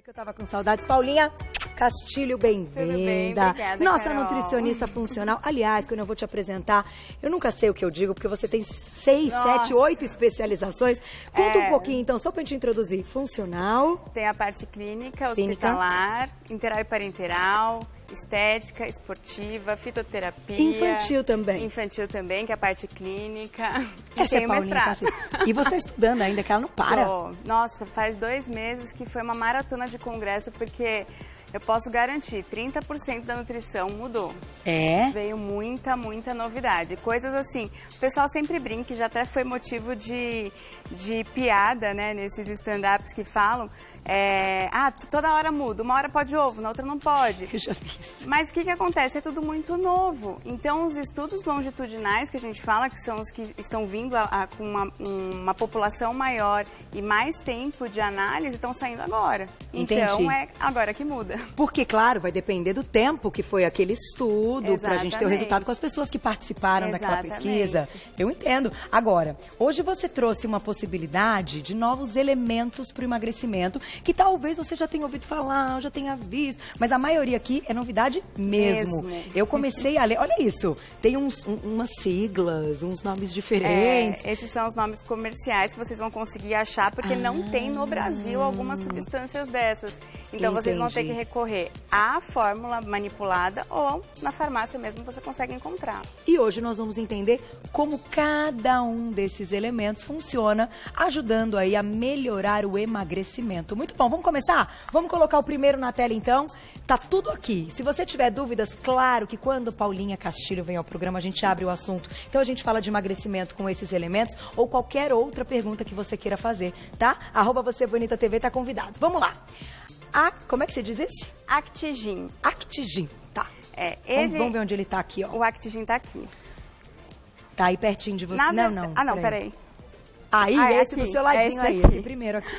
que eu tava com saudades. Paulinha Castilho, bem-vinda. Tudo bem, obrigada, Nossa Carol. nutricionista funcional. Aliás, quando eu vou te apresentar, eu nunca sei o que eu digo, porque você tem 6, 7, 8 especializações. Conta um pouquinho, então, só pra gente introduzir. Funcional. Tem a parte clínica, hospitalar, interal e parenteral, estética, esportiva, fitoterapia. Infantil também. Infantil também, que é a parte clínica. E Essa tem é o Paulinha mestrado. Castilho. E você tá estudando ainda, que ela não para. Nossa, faz 2 meses que foi uma maratona de congresso, porque eu posso garantir, 30% da nutrição mudou. É? Veio muita novidade. Coisas assim, o pessoal sempre brinca, já até foi motivo de piada, né, nesses stand-ups que falam. Toda hora muda, uma hora pode ovo, na outra não pode. Eu já vi isso. Mas o que acontece? É tudo muito novo. Então, os estudos longitudinais que a gente fala, que são os que estão vindo com uma população maior e mais tempo de análise, estão saindo agora. Entendi. Então, é agora que muda. Porque, claro, vai depender do tempo que foi aquele estudo, pra gente ter o resultado com as pessoas que participaram daquela pesquisa. Eu entendo. Agora, hoje você trouxe uma possibilidade de novos elementos para o emagrecimento, que talvez você já tenha ouvido falar, já tenha visto, mas a maioria aqui é novidade mesmo. Eu comecei a ler, olha isso, tem umas siglas, uns nomes diferentes. Esses são os nomes comerciais que vocês vão conseguir achar, porque não tem no Brasil algumas substâncias dessas. Então vocês vão ter que recorrer à fórmula manipulada ou na farmácia mesmo você consegue encontrar. E hoje nós vamos entender como cada um desses elementos funciona, ajudando aí a melhorar o emagrecimento. Muito bom, vamos começar? Vamos colocar o primeiro na tela então? Tá tudo aqui. Se você tiver dúvidas, claro que quando Paulinha Castilho vem ao programa a gente abre o assunto. Então a gente fala de emagrecimento com esses elementos ou qualquer outra pergunta que você queira fazer, tá? @VocêBonitaTV tá convidado. Vamos lá. Como é que você diz esse? Actigin. Actigin, tá. Vamos ver onde ele tá aqui, ó. O Actigin tá aqui. Tá aí pertinho de você. Não, peraí. Aí, esse aqui, do seu ladinho aí, esse primeiro aqui.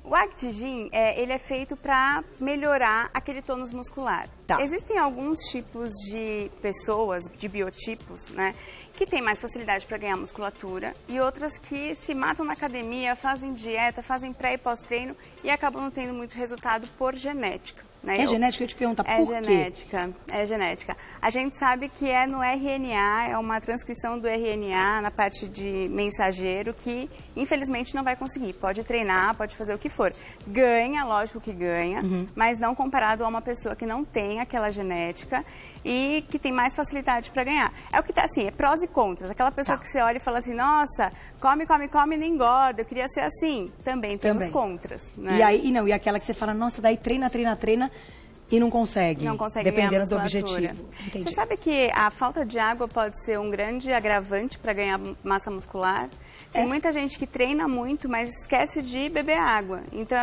O Actigin, ele é feito para melhorar aquele tônus muscular. Tá. Existem alguns tipos de pessoas, de biotipos, né, que têm mais facilidade para ganhar musculatura e outras que se matam na academia, fazem dieta, fazem pré e pós-treino e acabam não tendo muito resultado por genética. Né? É genética? Eu te pergunto, por quê? É genética. A gente sabe que é no RNA, é uma transcrição do RNA na parte de mensageiro que, infelizmente, não vai conseguir. Pode treinar, pode fazer o que for. Ganha, lógico que ganha, mas não comparado a uma pessoa que não tem aquela genética e que tem mais facilidade para ganhar. É o que tá assim, é prós e contras. Aquela pessoa que você olha e fala assim, nossa, come e não engorda, eu queria ser assim. Também tem os contras. Né? E aquela que você fala, nossa, daí treina e não consegue dependendo do objetivo. Entendi. Você sabe que a falta de água pode ser um grande agravante para ganhar massa muscular? Tem muita gente que treina muito, mas esquece de beber água. Então,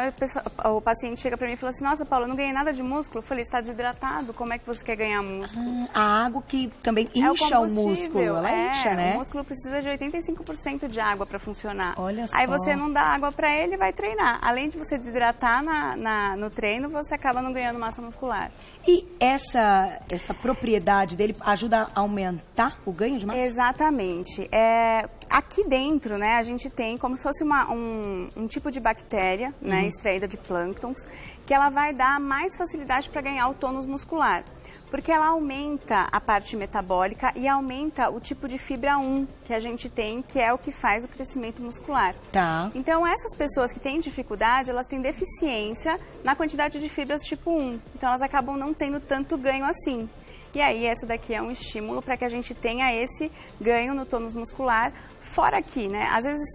o paciente chega para mim e fala assim, nossa, Paula, eu não ganhei nada de músculo. Eu falei, está desidratado, como é que você quer ganhar músculo? A água que também incha o músculo, ela incha, né? O músculo precisa de 85% de água para funcionar. Olha só. Aí você não dá água para ele e vai treinar. Além de você desidratar no treino, você acaba não ganhando massa muscular. E essa propriedade dele ajuda a aumentar o ganho de massa? Exatamente. Aqui dentro, né, a gente tem como se fosse um tipo de bactéria, né, extraída de plânctons, que ela vai dar mais facilidade para ganhar o tônus muscular. Porque ela aumenta a parte metabólica e aumenta o tipo de fibra 1 que a gente tem, que é o que faz o crescimento muscular. Tá. Então, essas pessoas que têm dificuldade, elas têm deficiência na quantidade de fibras tipo 1. Então, elas acabam não tendo tanto ganho assim. E aí, essa daqui é um estímulo para que a gente tenha esse ganho no tônus muscular. Fora aqui, né? Às vezes,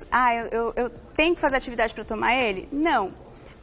eu tenho que fazer atividade para tomar ele? Não.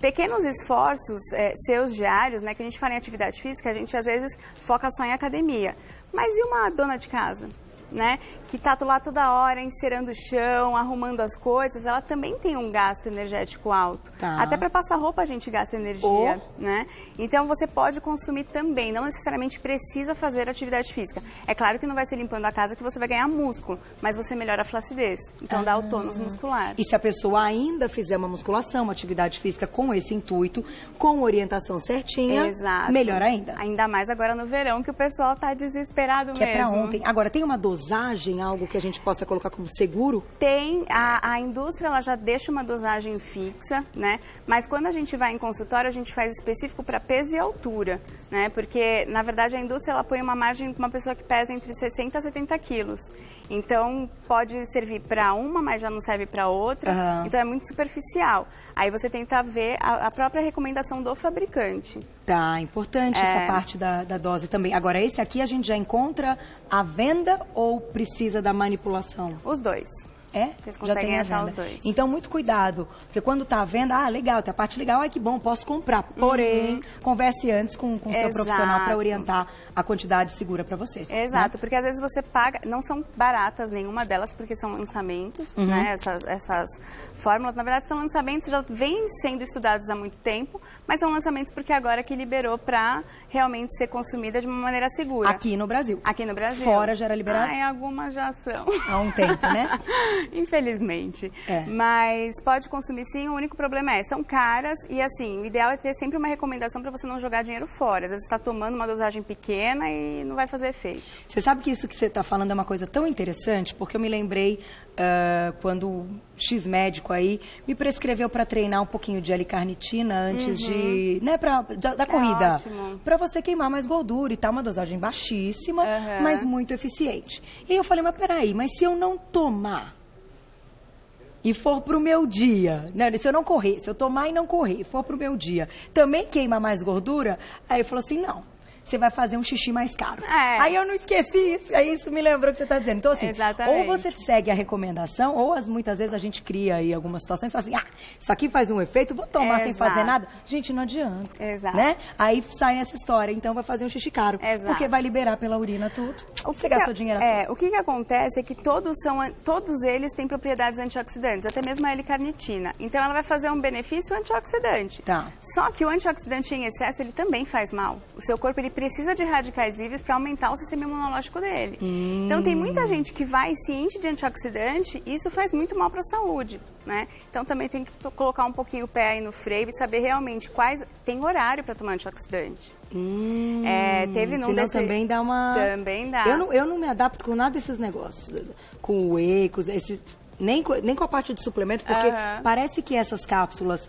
Pequenos esforços seus diários, né? Que a gente fala em atividade física, a gente às vezes foca só em academia. Mas e uma dona de casa? Né, que está lá toda hora encerando o chão, arrumando as coisas, ela também tem um gasto energético alto. Tá. Até para passar roupa a gente gasta energia, né? Então você pode consumir também, não necessariamente precisa fazer atividade física. É claro que não vai ser limpando a casa que você vai ganhar músculo, mas você melhora a flacidez, então dá o tônus muscular. E se a pessoa ainda fizer uma musculação, uma atividade física com esse intuito, com orientação certinha, melhor ainda. Ainda mais agora no verão que o pessoal tá desesperado mesmo. Que é pra ontem. Agora, tem uma dosagem, algo que a gente possa colocar como seguro? Tem, a indústria ela já deixa uma dosagem fixa, né? Mas quando a gente vai em consultório, a gente faz específico para peso e altura, né? Porque, na verdade, a indústria ela põe uma margem para uma pessoa que pesa entre 60 a 70 quilos. Então, pode servir para uma, mas já não serve para outra. Então, é muito superficial. Aí você tenta ver a própria recomendação do fabricante. Tá, importante essa parte da dose também. Agora, esse aqui a gente já encontra à venda ou precisa da manipulação? Os dois. Vocês conseguem achar os dois. Então, muito cuidado, porque quando tá à venda, legal, tem a parte legal, que bom, posso comprar. Porém, converse antes com o seu profissional para orientar a quantidade segura para você. Exato, porque às vezes você paga, não são baratas nenhuma delas, porque são lançamentos, né? Essas fórmulas, na verdade, são lançamentos, já vêm sendo estudados há muito tempo, mas são lançamentos porque agora que liberou para realmente ser consumida de uma maneira segura. Aqui no Brasil. Aqui no Brasil. Fora já era liberado? Algumas já são. Há um tempo, né? Infelizmente. Mas pode consumir sim, o único problema são caras e assim, o ideal é ter sempre uma recomendação para você não jogar dinheiro fora. Às vezes você está tomando uma dosagem pequena e não vai fazer efeito. Você sabe que isso que você está falando é uma coisa tão interessante, porque eu me lembrei quando o X médico aí me prescreveu para treinar um pouquinho de L-carnitina antes da corrida. Para você queimar mais gordura e tal, uma dosagem baixíssima, mas muito eficiente. E aí eu falei, mas peraí, mas se eu não tomar e for pro meu dia, né? Se eu não correr, se eu tomar e não correr, e for pro meu dia, também queima mais gordura? Aí ele falou assim, não. Você vai fazer um xixi mais caro. Aí eu não esqueci isso, aí isso me lembrou o que você está dizendo. Então, assim, ou você segue a recomendação, ou muitas vezes a gente cria aí algumas situações e fala assim, isso aqui faz um efeito, vou tomar sem fazer nada. Gente, não adianta. Né? Aí sai essa história, então vai fazer um xixi caro. Porque vai liberar pela urina tudo. Você gastou dinheiro à toa. O que acontece é que todos eles têm propriedades antioxidantes, até mesmo a L-carnitina. Então ela vai fazer um benefício antioxidante. Só que o antioxidante em excesso, ele também faz mal. O seu corpo, ele precisa de radicais livres para aumentar o sistema imunológico dele. Então tem muita gente que vai e se enche de antioxidante e isso faz muito mal para a saúde, né? Então também tem que colocar um pouquinho o pé aí no freio e saber realmente tem horário para tomar antioxidante. Teve num senão também dá uma... Também dá. Eu não me adapto com nada desses negócios, com whey, com esses... Nem com a parte de suplemento, porque parece que essas cápsulas,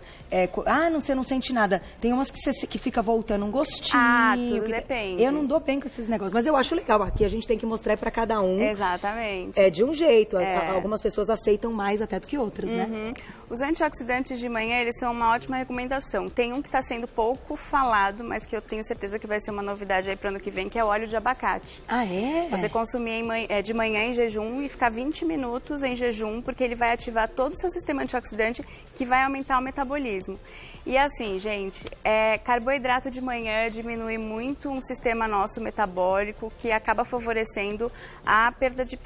você não sente nada. Tem umas que fica voltando um gostinho. Tudo depende. Eu não dou bem com esses negócios, mas eu acho legal. Aqui a gente tem que mostrar para cada um. Exatamente. De um jeito. Algumas pessoas aceitam mais até do que outras, né? Os antioxidantes de manhã, eles são uma ótima recomendação. Tem um que está sendo pouco falado, mas que eu tenho certeza que vai ser uma novidade aí para o ano que vem, que é o óleo de abacate. Você consumir de manhã em jejum e ficar 20 minutos em jejum, porque ele vai ativar todo o seu sistema antioxidante, que vai aumentar o metabolismo. E assim, gente, carboidrato de manhã diminui muito um sistema nosso metabólico, que acaba favorecendo a perda de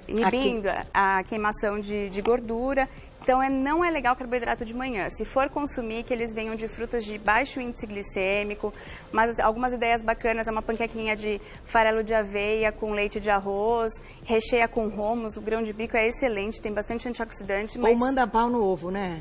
inibindo a queimação de gordura. Então, não é legal carboidrato de manhã. Se for consumir, que eles venham de frutas de baixo índice glicêmico, mas algumas ideias bacanas, é uma panquequinha de farelo de aveia com leite de arroz, recheia com hummus, o grão de bico é excelente, tem bastante antioxidante. Ou manda pau no ovo, né?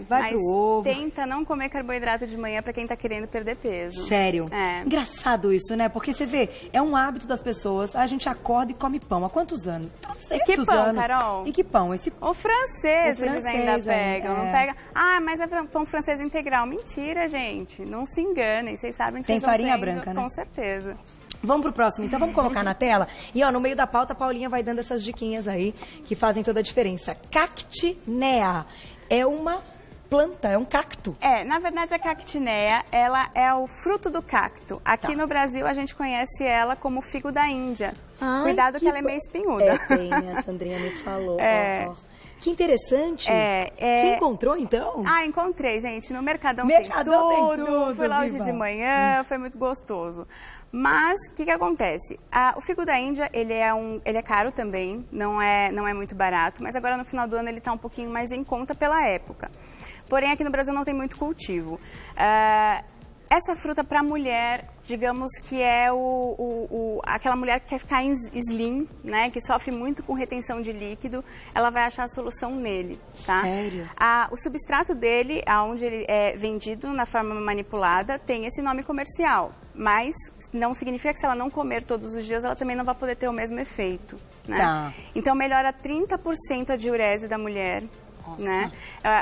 Vai pro ovo. Tenta não comer carboidrato de manhã para quem tá querendo perder peso. Sério? Engraçado isso, né? Porque você vê, é um hábito das pessoas, a gente acorda e come pão. Há quantos anos? E que pão, Carol? E que pão? O francês, eles ainda pegam, não pega. Mas é pão francês integral. Mentira, gente. Não se enganem. Vocês sabem que tem farinha branca, né? Com certeza. Vamos pro próximo, então vamos colocar na tela. E no meio da pauta, a Paulinha vai dando essas diquinhas aí que fazem toda a diferença. Cactinea é uma planta, é um cacto. Na verdade a cactinea, ela é o fruto do cacto. Aqui no Brasil a gente conhece ela como figo da Índia. Cuidado que ela é meio espinhuda. A Sandrinha me falou. Que interessante. Você encontrou, então? Encontrei, gente. No Mercadão tem tudo. Fui lá hoje de manhã, foi muito gostoso. Mas, o que acontece? O figo da Índia, ele é caro também, não é muito barato, mas agora no final do ano ele está um pouquinho mais em conta pela época. Porém, aqui no Brasil não tem muito cultivo. Essa fruta para mulher, digamos que é aquela mulher que quer ficar slim, né, que sofre muito com retenção de líquido, ela vai achar a solução nele, tá? Sério? O substrato dele, onde ele é vendido na forma manipulada, tem esse nome comercial, mas não significa que se ela não comer todos os dias, ela também não vai poder ter o mesmo efeito, né? Então melhora 30% a diurese da mulher. né?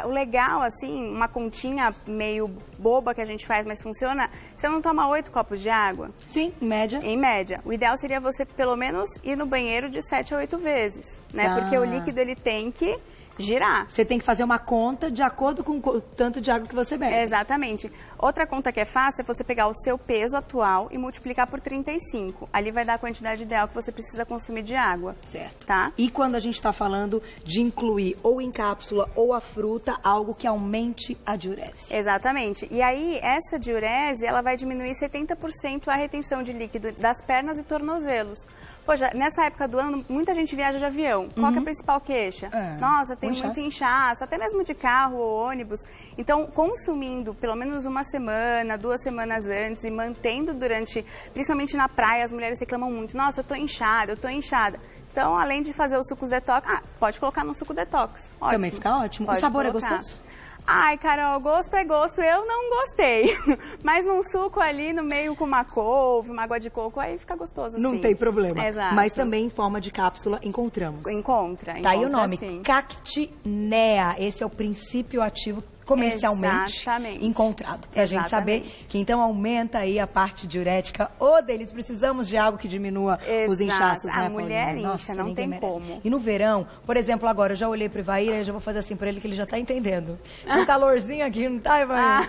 O legal, assim, uma continha meio boba que a gente faz, mas funciona, você não toma 8 copos de água? Sim, em média. Em média. O ideal seria você, pelo menos, ir no banheiro de 7 a 8 vezes, né? Porque o líquido, ele tem que girar. Você tem que fazer uma conta de acordo com o tanto de água que você bebe. Exatamente. Outra conta que é fácil é você pegar o seu peso atual e multiplicar por 35. Ali vai dar a quantidade ideal que você precisa consumir de água. Certo. Tá? E quando a gente está falando de incluir ou em cápsula ou a fruta, algo que aumente a diurese. Exatamente. E aí, essa diurese, ela vai diminuir 70% a retenção de líquido das pernas e tornozelos. Poxa, nessa época do ano, muita gente viaja de avião. Qual que é a principal queixa? Nossa, tem muito inchaço, até mesmo de carro ou ônibus. Então, consumindo pelo menos uma semana, 2 semanas antes e mantendo durante, principalmente na praia, as mulheres reclamam muito. Nossa, eu tô inchada, eu tô inchada. Então, além de fazer os sucos detox, pode colocar no suco detox. Ótimo. Também fica ótimo. Pode o sabor colocar. É gostoso? Ai, Carol, gosto é gosto, eu não gostei. Mas num suco ali no meio com uma couve, uma água de coco, aí fica gostoso, Não sim. tem problema. Exato. Mas também em forma de cápsula encontramos. Encontra Tá aí o nome, sim. Cactinea. Esse é o princípio ativo comercialmente encontrado. Pra gente saber que então aumenta aí a parte diurética. Ô, deles, precisamos de algo que diminua os inchaços, né, A mulher Paulinha? incha, não tem como. E no verão, por exemplo, agora eu já olhei pro Ivair e já vou fazer assim pra ele que ele já tá entendendo. Um calorzinho aqui, não tá, Ivair?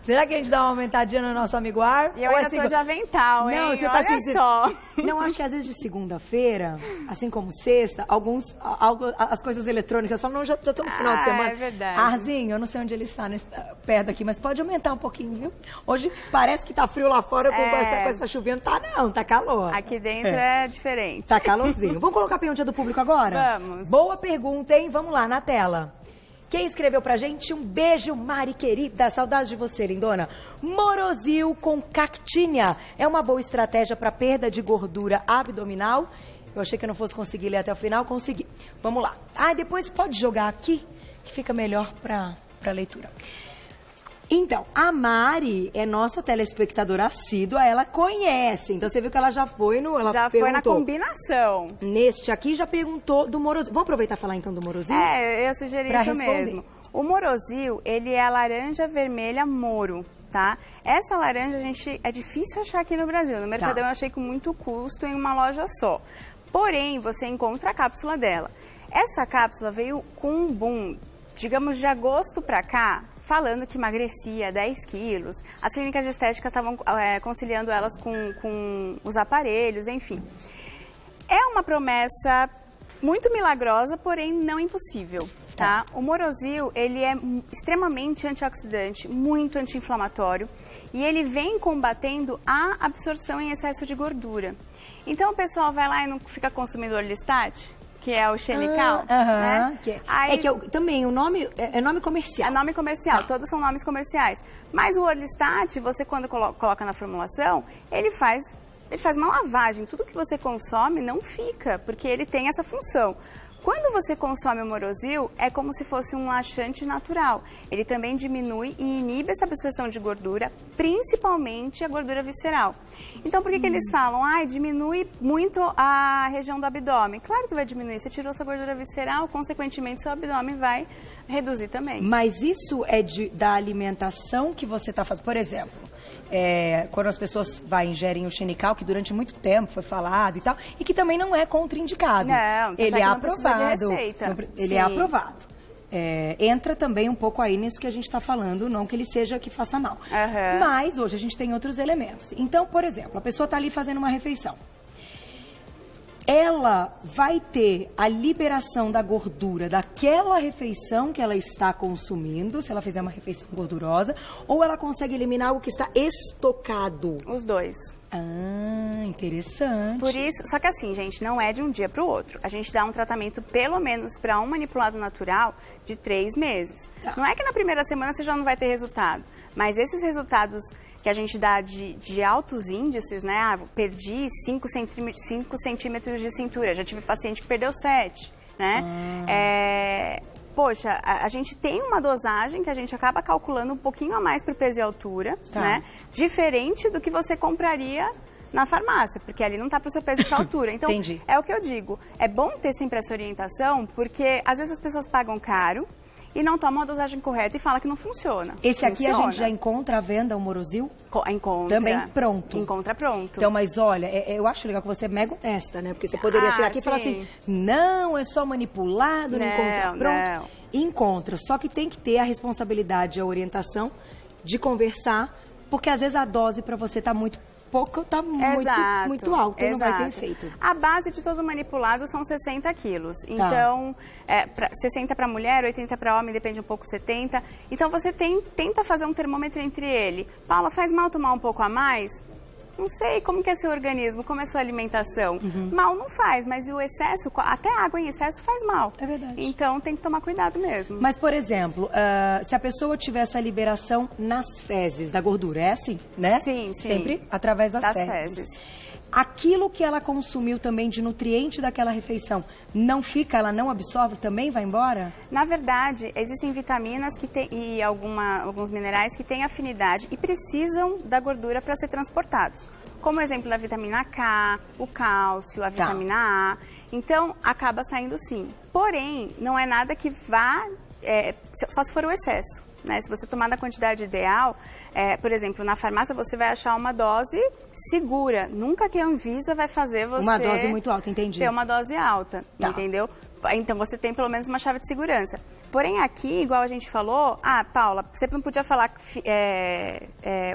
Será que a gente dá uma aumentadinha no nosso amigo ar? E eu ainda tô de avental, hein? Não, você tá sentindo... só. Não, acho que às vezes de segunda-feira, assim como sexta, as coisas eletrônicas falam, não, já tô no final de semana. É verdade. Arzinho, eu não sei onde ele está, perto aqui, mas pode aumentar um pouquinho, viu? Hoje parece que tá frio lá fora com essa chuvinha. Tá não, tá calor. Aqui dentro é diferente. Tá calorzinho. Vamos colocar a pergunta do público agora? Vamos. Boa pergunta, hein? Vamos lá, na tela. Quem escreveu pra gente? Um beijo, Mari querida. Saudades de você, lindona. Morosil com cactinha. É uma boa estratégia para perda de gordura abdominal? Eu achei que eu não fosse conseguir ler até o final. Consegui. Vamos lá. Depois pode jogar aqui, que fica melhor pra leitura. Então, a Mari é nossa telespectadora assídua, ela conhece. Então, você viu que ela já foi no... Ela já foi na combinação. Neste aqui, já perguntou do Morosil. Vamos aproveitar e falar então do Morosil? Eu sugeri isso mesmo. O Morosil, ele é a laranja vermelha Moro, tá? Essa laranja, é difícil achar aqui no Brasil. No Mercadão eu achei com muito custo em uma loja só. Porém, você encontra a cápsula dela. Essa cápsula veio com um boom, digamos, de agosto pra cá, falando que emagrecia 10 quilos. As clínicas de estética estavam conciliando elas com os aparelhos, enfim. É uma promessa muito milagrosa, porém não impossível, tá? O Morosil, ele é extremamente antioxidante, muito anti-inflamatório e ele vem combatendo a absorção em excesso de gordura. Então o pessoal vai lá e não fica consumindo Orlistat, que é o chemical, né? Também o nome é nome comercial. É nome comercial, todos são nomes comerciais. Mas o Orlistat, você quando coloca na formulação, ele faz uma lavagem. Tudo que você consome não fica, porque ele tem essa função. Quando você consome o Morosil, é como se fosse um laxante natural. Ele também diminui e inibe essa absorção de gordura, principalmente a gordura visceral. Então, por que eles falam, diminui muito a região do abdômen? Claro que vai diminuir. Você tirou sua gordura visceral, consequentemente, seu abdômen vai reduzir também. Mas isso é da alimentação que você está fazendo? Por exemplo, quando as pessoas ingerem o xenical, que durante muito tempo foi falado e tal, e que também não é contraindicado. Não, ele é aprovado. Ele é aprovado. Entra também um pouco aí nisso que a gente está falando, não que ele seja que faça mal. Mas hoje a gente tem outros elementos. Então, por exemplo, a pessoa está ali fazendo uma refeição. Ela vai ter a liberação da gordura daquela refeição que ela está consumindo, se ela fizer uma refeição gordurosa, ou ela consegue eliminar algo que está estocado? Os dois. Interessante. Por isso, só que assim, gente, não é de um dia para o outro. A gente dá um tratamento, pelo menos para um manipulado natural, de 3 meses. Não é que na primeira semana você já não vai ter resultado, mas esses resultados que a gente dá de altos índices, né? Perdi 5 centímetros de cintura, já tive paciente que perdeu 7, né? Poxa, a gente tem uma dosagem que a gente acaba calculando um pouquinho a mais para o peso e altura, né? Diferente do que você compraria na farmácia, porque ali não está para o seu peso e para a altura. Então, Entendi. É o que eu digo, é bom ter sempre essa orientação, porque às vezes as pessoas pagam caro, e não toma a dosagem correta e fala que não funciona. Esse aqui a gente já encontra à venda, o Morosil? Encontra. Também pronto. Encontra pronto. Então, mas olha, eu acho legal que você é mega honesta, né? Porque você poderia chegar aqui e falar assim, não, é só manipulado, não encontra pronto. Não. Encontra, só que tem que ter a responsabilidade, a orientação de conversar, porque às vezes a dose para você tá muito pouco, tá muito alta e não vai ter efeito. A base de todo manipulado são 60 quilos. Então, 60 para mulher, 80 para homem, depende um pouco, 70. Então, você tenta fazer um termômetro entre ele. Paula, faz mal tomar um pouco a mais? Não sei, como que é seu organismo, como é sua alimentação? Mal não faz, mas o excesso, até água em excesso faz mal. É verdade. Então tem que tomar cuidado mesmo. Mas, por exemplo, se a pessoa tiver essa liberação nas fezes da gordura, é assim, né? Sim. Sempre através das fezes. Aquilo que ela consumiu também de nutriente daquela refeição, não fica, ela não absorve, também vai embora? Na verdade, existem vitaminas e alguns minerais que têm afinidade e precisam da gordura para ser transportados. Como exemplo da vitamina K, o cálcio, a vitamina A. Então, acaba saindo sim. Porém, não é nada que vá, só se for o excesso, né? Se você tomar na quantidade ideal, por exemplo, na farmácia você vai achar uma dose segura. Nunca que a Anvisa vai fazer você... Uma dose muito alta, entendi. Ter uma dose alta, entendeu? Então você tem pelo menos uma chave de segurança. Porém aqui, igual a gente falou, Paula, você não podia falar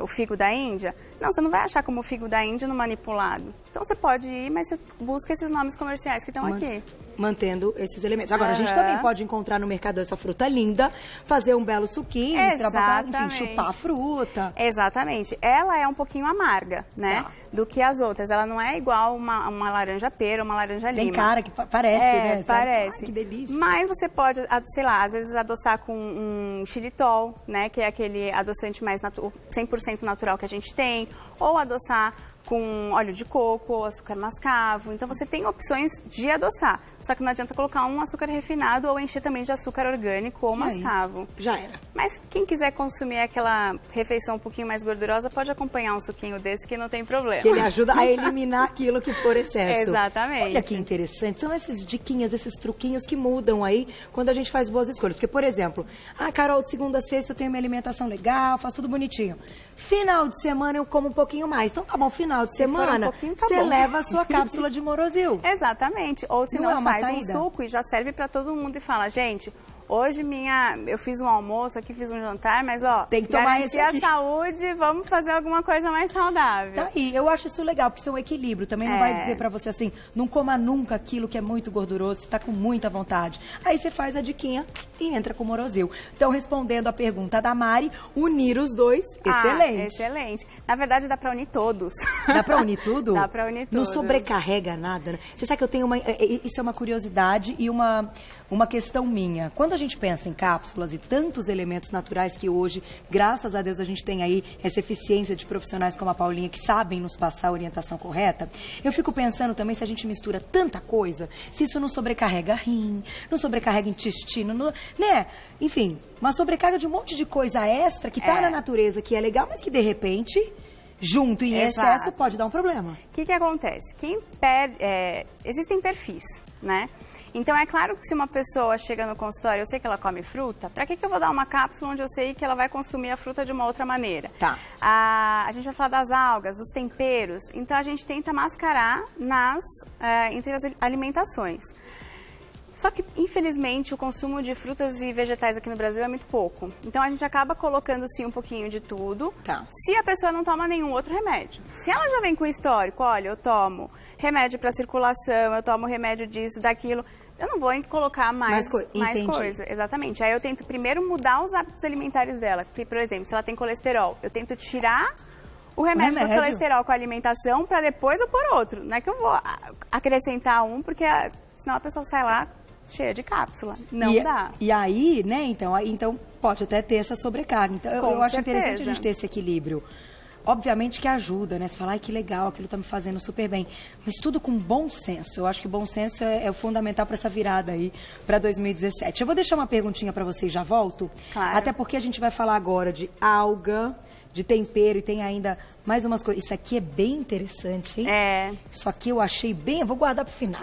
o figo da Índia? Não, você não vai achar como o figo da Índia no manipulado. Então você pode ir, mas você busca esses nomes comerciais que estão aqui. Mantendo esses elementos. Agora, a gente também pode encontrar no mercado essa fruta linda, fazer um belo suquinho, enfim, chupar a fruta. Exatamente. Ela é um pouquinho amarga, né? Do que as outras. Ela não é igual uma laranja pera ou uma laranja lima. Tem cara que parece, né? Parece. Ai, que delícia. Mas você pode, sei lá, às vezes adoçar com um xilitol, né? Que é aquele adoçante mais 100% natural que a gente tem. Ou adoçar com óleo de coco, ou açúcar mascavo. Então você tem opções de adoçar. Só que não adianta colocar um açúcar refinado ou encher também de açúcar orgânico ou mascavo. Já era. Mas quem quiser consumir aquela refeição um pouquinho mais gordurosa, pode acompanhar um suquinho desse que não tem problema. Que ele ajuda a eliminar aquilo que for excesso. Exatamente. Olha que interessante. São essas diquinhas, esses truquinhos que mudam aí quando a gente faz boas escolhas. Porque, por exemplo, Carol, de segunda a sexta eu tenho minha alimentação legal, faço tudo bonitinho. Final de semana eu como um pouquinho mais. Então tá bom, final de semana você leva a sua cápsula de Morosil. Exatamente. Ou se não faz um suco e já serve pra todo mundo e fala, gente, hoje eu fiz um almoço aqui, fiz um jantar, mas tem que tomar esse aqui. A saúde, vamos fazer alguma coisa mais saudável. Tá aí, eu acho isso legal, porque isso é um equilíbrio. Também não vai dizer pra você assim, não coma nunca aquilo que é muito gorduroso, você tá com muita vontade. Aí você faz a diquinha e entra com o Morosil. Então, respondendo a pergunta da Mari, unir os dois, excelente. Excelente. Na verdade, dá pra unir todos. Dá pra unir tudo? Dá pra unir tudo. Não sobrecarrega nada, né? Você sabe que eu tenho isso é uma curiosidade e uma questão minha. Quando a gente pensa em cápsulas e tantos elementos naturais que hoje, graças a Deus, a gente tem aí essa eficiência de profissionais como a Paulinha que sabem nos passar a orientação correta, eu fico pensando também se a gente mistura tanta coisa, se isso não sobrecarrega rim, não sobrecarrega intestino, né? Enfim, uma sobrecarga de um monte de coisa extra que tá na natureza, que é legal, mas que de repente, junto em excesso, pode dar um problema. O que acontece? Existem perfis, né? Então, é claro que se uma pessoa chega no consultório, eu sei que ela come fruta, pra que eu vou dar uma cápsula onde eu sei que ela vai consumir a fruta de uma outra maneira? A gente vai falar das algas, dos temperos, então a gente tenta mascarar entre as alimentações. Só que, infelizmente, o consumo de frutas e vegetais aqui no Brasil é muito pouco. Então, a gente acaba colocando, sim, um pouquinho de tudo. Se a pessoa não toma nenhum outro remédio. Se ela já vem com o histórico, olha, eu tomo remédio para circulação, eu tomo remédio disso, daquilo, eu não vou colocar mais coisa. Exatamente. Aí eu tento primeiro mudar os hábitos alimentares dela. Por exemplo, se ela tem colesterol, eu tento tirar o remédio para colesterol com a alimentação para depois eu pôr outro. Não é que eu vou acrescentar um, porque senão a pessoa sai lá cheia de cápsula. Não dá. E aí, né, então pode até ter essa sobrecarga. Então, eu acho interessante a gente ter esse equilíbrio. Obviamente que ajuda, né? Você fala, que legal, aquilo tá me fazendo super bem. Mas tudo com bom senso. Eu acho que bom senso é o fundamental para essa virada aí, para 2017. Eu vou deixar uma perguntinha para vocês, já volto. Claro. Até porque a gente vai falar agora de alga, de tempero, e tem ainda Mais umas coisas. Isso aqui é bem interessante, hein? É. Isso aqui eu achei bem... Eu vou guardar pro final.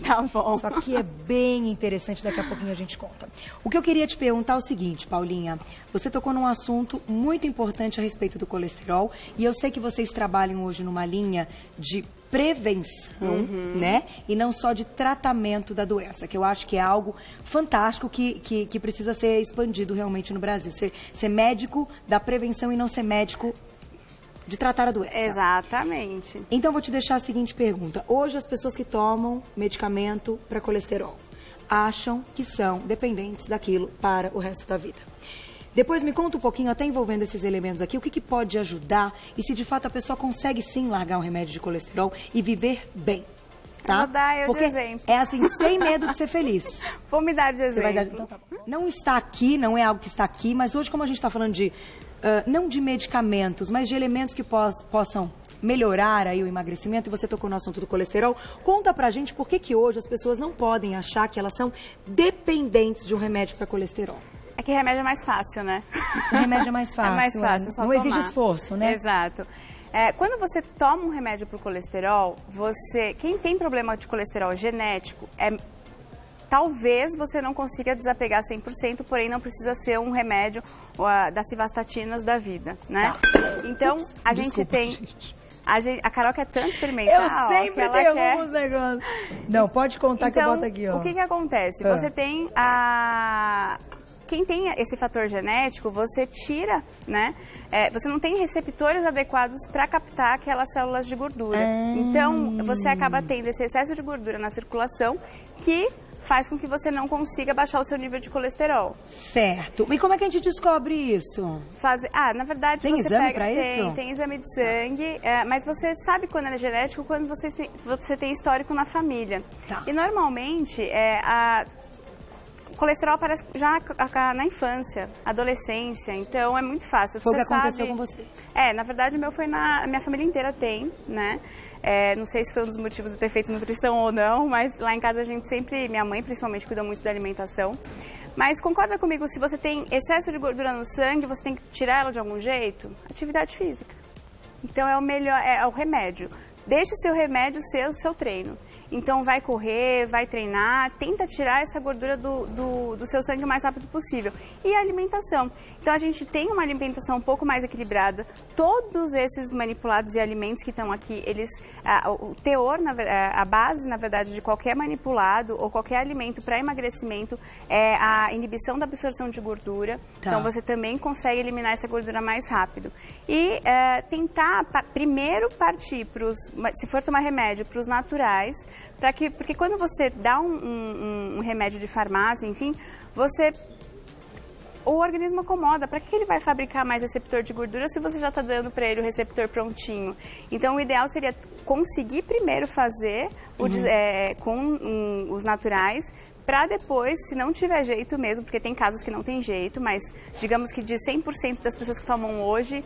Tá bom. Isso aqui é bem interessante, daqui a pouquinho a gente conta. O que eu queria te perguntar é o seguinte, Paulinha. Você tocou num assunto muito importante a respeito do colesterol. E eu sei que vocês trabalham hoje numa linha de prevenção, né? E não só de tratamento da doença, que eu acho que é algo fantástico que precisa ser expandido realmente no Brasil. Ser médico da prevenção e não ser médico de tratar a doença. Exatamente. Então, eu vou te deixar a seguinte pergunta. Hoje, as pessoas que tomam medicamento para colesterol acham que são dependentes daquilo para o resto da vida. Depois me conta um pouquinho, até envolvendo esses elementos aqui, o que pode ajudar e se de fato a pessoa consegue sim largar um remédio de colesterol e viver bem. Tá? Vou dar eu Porque de exemplo. é assim, sem medo de ser feliz. Vou me dar de exemplo. Você vai dar... Então, tá bom. Não está aqui, não é algo que está aqui, mas hoje como a gente está falando de, não de medicamentos, mas de elementos que possam melhorar aí o emagrecimento, e você tocou no assunto do colesterol, conta pra gente por que hoje as pessoas não podem achar que elas são dependentes de um remédio para colesterol. É que remédio é mais fácil, né? O remédio é mais fácil. É mais fácil, só não tomar. exige esforço, né? Exato. Quando você toma um remédio para o colesterol, quem tem problema de colesterol genético, talvez você não consiga desapegar 100%, porém não precisa ser um remédio das civastatinas da vida, né? Tá. Então, a gente tem... A Carol quer tanto experimentar. Eu sempre derrubo os negócios. Não, pode contar então, que eu boto aqui, ó. O que acontece? Você tem Quem tem esse fator genético, você tira, né? Você não tem receptores adequados para captar aquelas células de gordura. Então, você acaba tendo esse excesso de gordura na circulação que faz com que você não consiga baixar o seu nível de colesterol. Certo. E como é que a gente descobre isso? Na verdade, tem exame para isso? Tem exame de sangue, mas você sabe quando é genético quando você tem histórico na família. Tá. E normalmente, o colesterol aparece já na infância, adolescência, então é muito fácil. Foi o que aconteceu com você? Na verdade o meu foi a minha família inteira tem, né? Não sei se foi um dos motivos de ter feito nutrição ou não, mas lá em casa a gente sempre, minha mãe principalmente, cuida muito da alimentação. Mas concorda comigo, se você tem excesso de gordura no sangue, você tem que tirar ela de algum jeito? Atividade física. Então é o melhor, é o remédio. Deixe seu remédio ser o seu treino. Então vai correr, vai treinar, tenta tirar essa gordura do seu sangue o mais rápido possível. E a alimentação. Então a gente tem uma alimentação um pouco mais equilibrada. Todos esses manipulados e alimentos que estão aqui, o teor, a base, na verdade, de qualquer manipulado ou qualquer alimento para emagrecimento é a inibição da absorção de gordura. Tá. Então você também consegue eliminar essa gordura mais rápido. E tentar primeiro partir se for tomar remédio, para os naturais, porque quando você dá um remédio de farmácia, enfim, o organismo acomoda. Para que ele vai fabricar mais receptor de gordura se você já está dando para ele o receptor prontinho? Então, o ideal seria conseguir primeiro fazer com os naturais, para depois, se não tiver jeito mesmo, porque tem casos que não tem jeito, mas digamos que de 100% das pessoas que tomam hoje,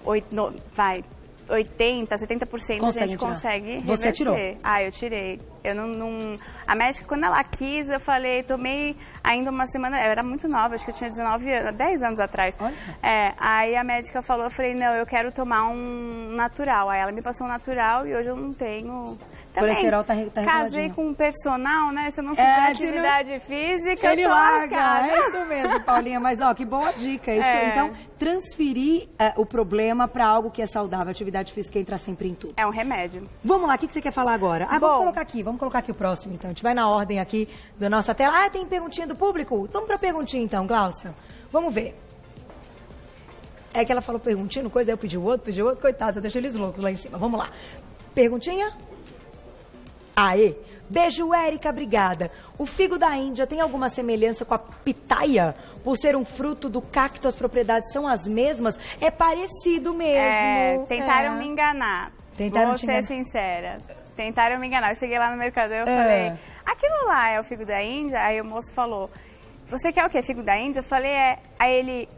80%, 70% a gente consegue reverter. Você tirou? Eu tirei. A médica, quando ela quis, eu falei, tomei ainda uma semana, eu era muito nova, acho que eu tinha 19 anos, 10 anos atrás. Olha. Aí a médica falou, eu falei, não, eu quero tomar um natural. Aí ela me passou um natural e hoje eu não tenho... Também, colesterol tá reguladinho. Casei com um personal, né? Se eu não fizer atividade física, ele eu tô larga. lascada. É isso mesmo, Paulinha. Mas, que boa dica. Isso, então, transferir o problema para algo que é saudável. A atividade física entra sempre em tudo. É um remédio. Vamos lá, o que você quer falar agora? Vamos colocar aqui o próximo, então. A gente vai na ordem aqui da nossa tela. Tem perguntinha do público? Vamos pra perguntinha, então, Gláucia. Vamos ver. É que ela falou perguntinha, no coisa, aí eu pedi o outro, coitado, você deixa eles loucos lá em cima. Vamos lá. Perguntinha? Aê! Beijo, Érica, obrigada. O figo da Índia tem alguma semelhança com a pitaia? Por ser um fruto do cacto, as propriedades são as mesmas? É parecido mesmo. Tentaram me enganar. Vou ser sincera. Tentaram me enganar. Eu cheguei lá no mercado e eu falei, aquilo lá é o figo da Índia? Aí o moço falou, você quer o quê? Figo da Índia? Eu falei, Aí ele,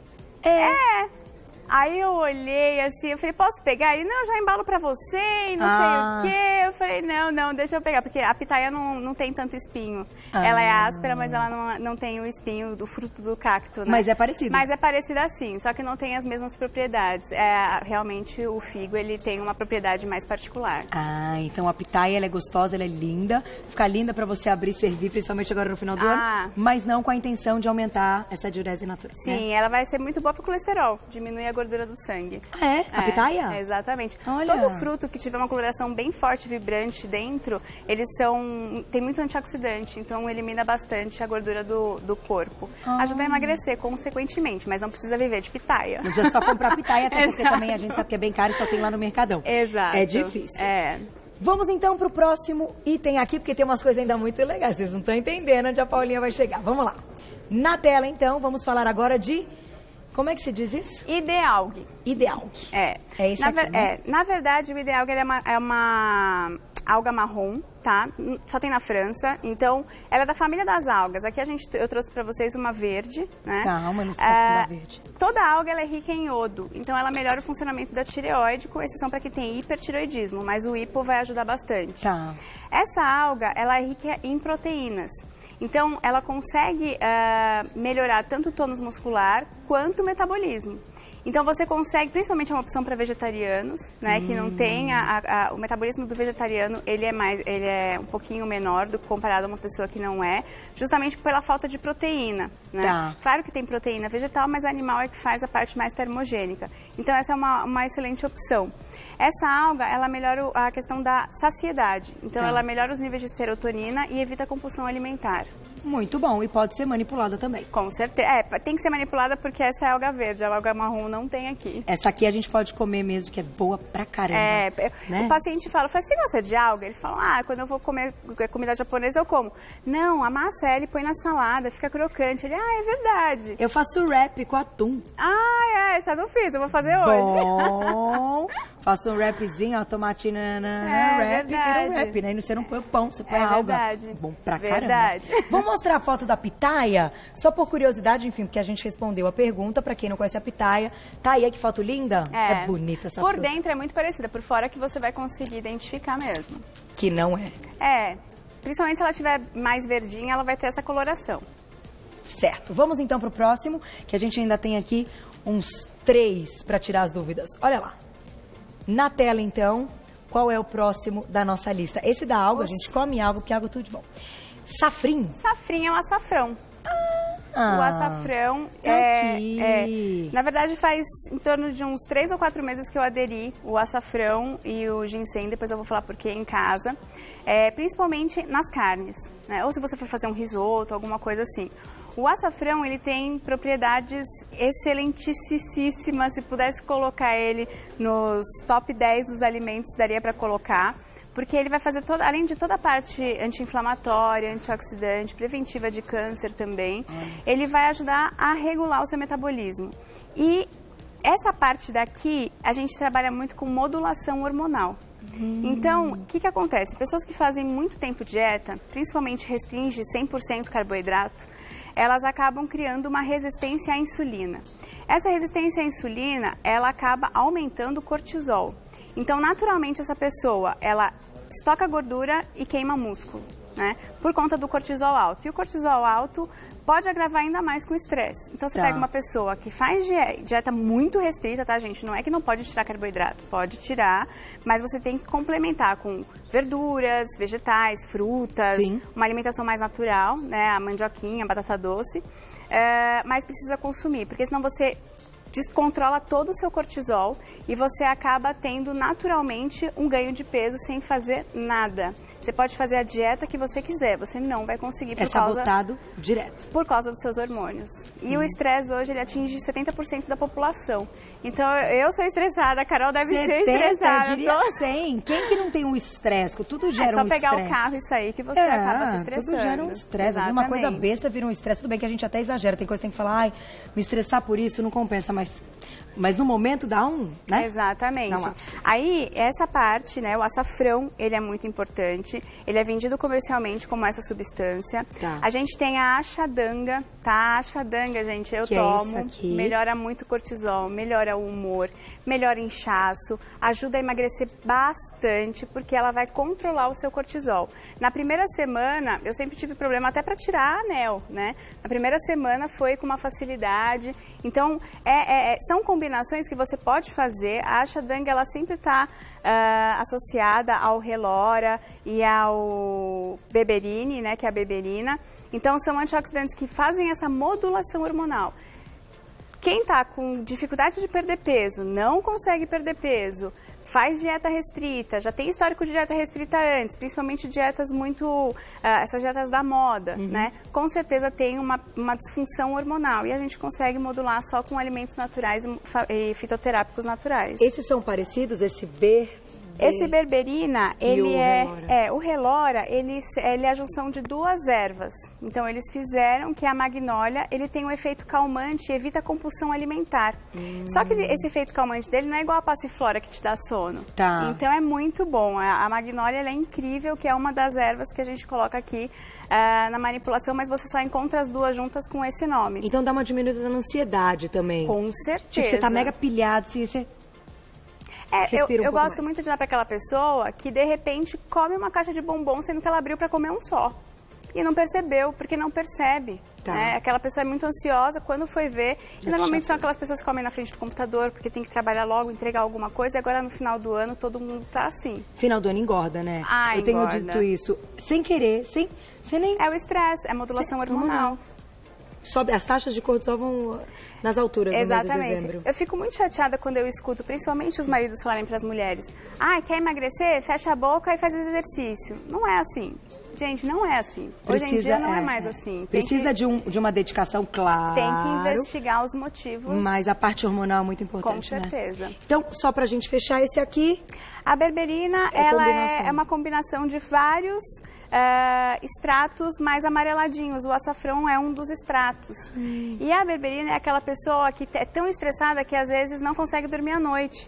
Aí eu olhei assim, eu falei, posso pegar? Ele, não, eu já embalo pra você e não sei o quê. Eu falei, não, deixa eu pegar, porque a pitaia não tem tanto espinho. Ela é áspera, mas ela não tem o espinho do fruto do cacto, né? Mas é parecido. Mas é parecido assim, só que não tem as mesmas propriedades. Realmente o figo, ele tem uma propriedade mais particular. Então a pitaia, ela é gostosa, ela é linda. Fica linda pra você abrir e servir, principalmente agora no final do ano. Mas não com a intenção de aumentar essa diurese natural. Sim, né? Ela vai ser muito boa pro colesterol, diminui a gordura do sangue. A pitaia? Exatamente. Olha. Todo fruto que tiver uma coloração bem forte, vibrante dentro, tem muito antioxidante, então elimina bastante a gordura do corpo. Ajuda a emagrecer, consequentemente, mas não precisa viver de pitaia. Não precisa só comprar pitaia, até porque também a gente sabe que é bem caro e só tem lá no Mercadão. Exato. É difícil. Vamos então pro próximo item aqui, porque tem umas coisas ainda muito legais. Vocês não estão entendendo onde a Paulinha vai chegar. Vamos lá. Na tela, então, vamos falar agora de... Como é que se diz isso? Idealgue. Idealgue. É esse aqui, né? Na verdade, o idealgue é uma alga marrom, tá? Só tem na França. Então, ela é da família das algas. Aqui eu trouxe pra vocês uma verde, né? Uma ilustração da verde. Toda alga ela é rica em iodo, então ela melhora o funcionamento da tireoide, com exceção para quem tem hipertireoidismo, mas o hipo vai ajudar bastante. Essa alga, ela é rica em proteínas. Então, ela consegue melhorar tanto o tônus muscular quanto o metabolismo. Então, você consegue, principalmente é uma opção para vegetarianos, né, que não tem o metabolismo do vegetariano, ele é um pouquinho menor do que comparado a uma pessoa que não é, justamente pela falta de proteína, né? Claro que tem proteína vegetal, mas animal é que faz a parte mais termogênica. Então, essa é uma excelente opção. Essa alga, ela melhora a questão da saciedade. Então, ela melhora os níveis de serotonina e evita a compulsão alimentar. Muito bom. E pode ser manipulada também. Com certeza. Tem que ser manipulada porque essa é a alga verde. A alga marrom não tem aqui. Essa aqui a gente pode comer mesmo, que é boa pra caramba. Né? O paciente fala, você gosta de alga? Ele fala, quando eu vou comer comida japonesa, eu como. Não, amassa ela e põe na salada, fica crocante. Ele, é verdade. Eu faço wrap com atum. Essa eu não fiz, eu vou fazer hoje. Bom. Faço um wrapzinho, tomatinho, wrap, vira um wrap, né? E você não põe o pão, você põe a alga. Verdade. Bom pra caramba. Vamos mostrar a foto da pitaia? Só por curiosidade, enfim, porque a gente respondeu a pergunta, pra quem não conhece a pitaia. Tá aí, que foto linda? É bonita essa fruta. Por dentro é muito parecida, por fora que você vai conseguir identificar mesmo. Que não é. Principalmente se ela tiver mais verdinha, ela vai ter essa coloração. Certo. Vamos então pro próximo, que a gente ainda tem aqui uns 3 pra tirar as dúvidas. Olha lá. Na tela, então, qual é o próximo da nossa lista? Esse da alga, a gente come alga, porque alga é tudo de bom. Safrim. Safrim é um açafrão. O açafrão na verdade, faz em torno de uns 3 ou 4 meses que eu aderi o açafrão e o ginseng, depois eu vou falar porquê em casa, principalmente nas carnes, né? Ou se você for fazer um risoto, alguma coisa assim. O açafrão, ele tem propriedades excelentíssimas. Se pudesse colocar ele nos top 10 dos alimentos, daria para colocar. Porque ele vai fazer, além de toda a parte anti-inflamatória, antioxidante, preventiva de câncer também, ele vai ajudar a regular o seu metabolismo. E essa parte daqui, a gente trabalha muito com modulação hormonal. Então, o que acontece? Pessoas que fazem muito tempo dieta, principalmente restringe 100% carboidrato, elas acabam criando uma resistência à insulina. Essa resistência à insulina, ela acaba aumentando o cortisol. Então, naturalmente, essa pessoa, ela estoca gordura e queima músculo, né? Por conta do cortisol alto. E o cortisol alto pode agravar ainda mais com o estresse. Então, você pega uma pessoa que faz dieta muito restrita, tá, gente? Não é que não pode tirar carboidrato, pode tirar, mas você tem que complementar com verduras, vegetais, frutas, uma alimentação mais natural, né? A mandioquinha, a batata doce, mas precisa consumir, porque senão você descontrola todo o seu cortisol e você acaba tendo naturalmente um ganho de peso sem fazer nada. Você pode fazer a dieta que você quiser, você não vai conseguir sabotado direto. Por causa dos seus hormônios. E o estresse hoje, ele atinge 70% da população. Então, eu sou estressada, a Carol deve ser estressada. Eu diria 100. Quem que não tem um estresse? Tudo gera um estresse. É só pegar o carro e sair que você acaba se estressando. Tudo gera um estresse. Uma coisa besta vira um estresse. Tudo bem que a gente até exagera. Tem coisa que tem que falar, me estressar por isso não compensa, mas Mas no momento dá né? Exatamente. Não, aí, essa parte, né, o açafrão, ele é muito importante. Ele é vendido comercialmente como essa substância. Tá. A gente tem a ashwagandha, tá? A ashwagandha, gente, eu que tomo. É isso aqui? Melhora muito o cortisol, melhora o humor, melhora o inchaço, ajuda a emagrecer bastante, porque ela vai controlar o seu cortisol. Na primeira semana, eu sempre tive problema até para tirar anel, né? Na primeira semana foi com uma facilidade. Então, são combinações que você pode fazer. A ashwagandha, ela sempre está associada ao relora e ao berberine, né, que é a berberina. Então, são antioxidantes que fazem essa modulação hormonal. Quem está com dificuldade de perder peso, não consegue perder peso, faz dieta restrita, já tem histórico de dieta restrita antes, principalmente dietas essas dietas da moda, né? Com certeza tem uma disfunção hormonal e a gente consegue modular só com alimentos naturais e fitoterápicos naturais. Esses são parecidos, esse Esse berberina, ele o relora, ele é a junção de duas ervas. Então, eles fizeram que a magnólia, ele tem um efeito calmante e evita a compulsão alimentar. Só que esse efeito calmante dele não é igual a passiflora que te dá sono. Tá. Então, é muito bom. A magnólia, ela é incrível, que é uma das ervas que a gente coloca aqui na manipulação, mas você só encontra as duas juntas com esse nome. Então, dá uma diminuída na ansiedade também. Com certeza. Tipo, você tá mega pilhado, assim, você... eu gosto muito de dar para aquela pessoa que, de repente, come uma caixa de bombom, sendo que ela abriu para comer um só. E não percebeu, porque não percebe. Tá. Né? Aquela pessoa é muito ansiosa, quando foi ver... E normalmente são aquelas pessoas que comem na frente do computador, porque tem que trabalhar logo, entregar alguma coisa. E agora, no final do ano, todo mundo tá assim. Final do ano engorda, né? Eu tenho dito isso sem querer, sem nem... É o estresse, é a modulação hormonal. Sobe, as taxas de cortisol vão nas alturas no mês de dezembro. Eu fico muito chateada quando eu escuto, principalmente os maridos falarem para as mulheres: quer emagrecer? Fecha a boca e faz exercício. Não é assim. Gente, não é assim. Hoje em dia não é mais assim. Precisa de uma dedicação, claro. Tem que investigar os motivos. Mas a parte hormonal é muito importante, com certeza. Né? Então, só pra gente fechar esse aqui... A berberina, ela é uma combinação de vários... extratos mais amareladinhos. O açafrão é um dos extratos. E a berberina é aquela pessoa que é tão estressada que às vezes não consegue dormir à noite.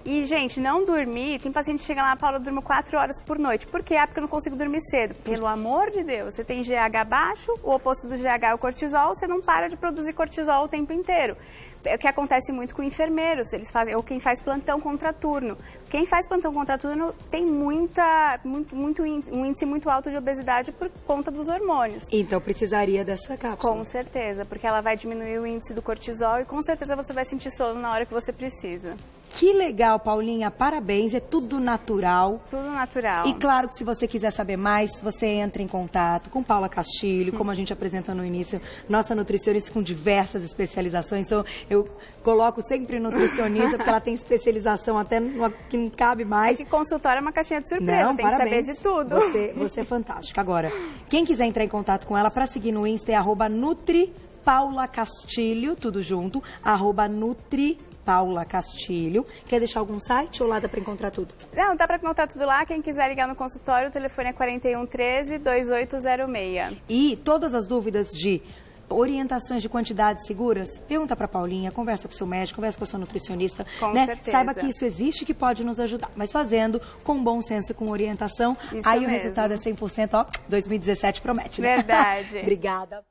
E, gente, não dormir... Tem paciente que chega lá, Paula, eu durmo 4 horas por noite. Por quê? Porque eu não consigo dormir cedo. Pelo amor de Deus, você tem GH baixo, o oposto do GH é o cortisol, você não para de produzir cortisol o tempo inteiro. É o que acontece muito com enfermeiros, eles fazem, ou quem faz plantão contraturno. Quem faz plantão contraturno tem um índice muito alto de obesidade por conta dos hormônios. Então precisaria dessa cápsula. Com certeza, porque ela vai diminuir o índice do cortisol e com certeza você vai sentir sono na hora que você precisa. Que legal, Paulinha, parabéns, é tudo natural. Tudo natural. E claro que se você quiser saber mais, você entra em contato com Paula Castilho, como a gente apresentou no início, nossa nutricionista com diversas especializações. Então, eu coloco sempre nutricionista, porque ela tem especialização até que não cabe mais. Esse consultório é uma caixinha de surpresa, tem parabéns. Que saber de tudo. Você é fantástica. Agora, quem quiser entrar em contato com ela, para seguir no Insta é @NutriPaulaCastilho, tudo junto, @NutriPaula Castilho. Quer deixar algum site ou lá dá para encontrar tudo? Não, dá para encontrar tudo lá. Quem quiser ligar no consultório, o telefone é 4113-2806. E todas as dúvidas de orientações de quantidades seguras, pergunta para Paulinha, conversa com o seu médico, conversa com a sua nutricionista, com né? certeza. Saiba que isso existe, que pode nos ajudar, mas fazendo com bom senso e com orientação, isso aí mesmo. O resultado é 100%, 2017 promete, né? Verdade. Obrigada.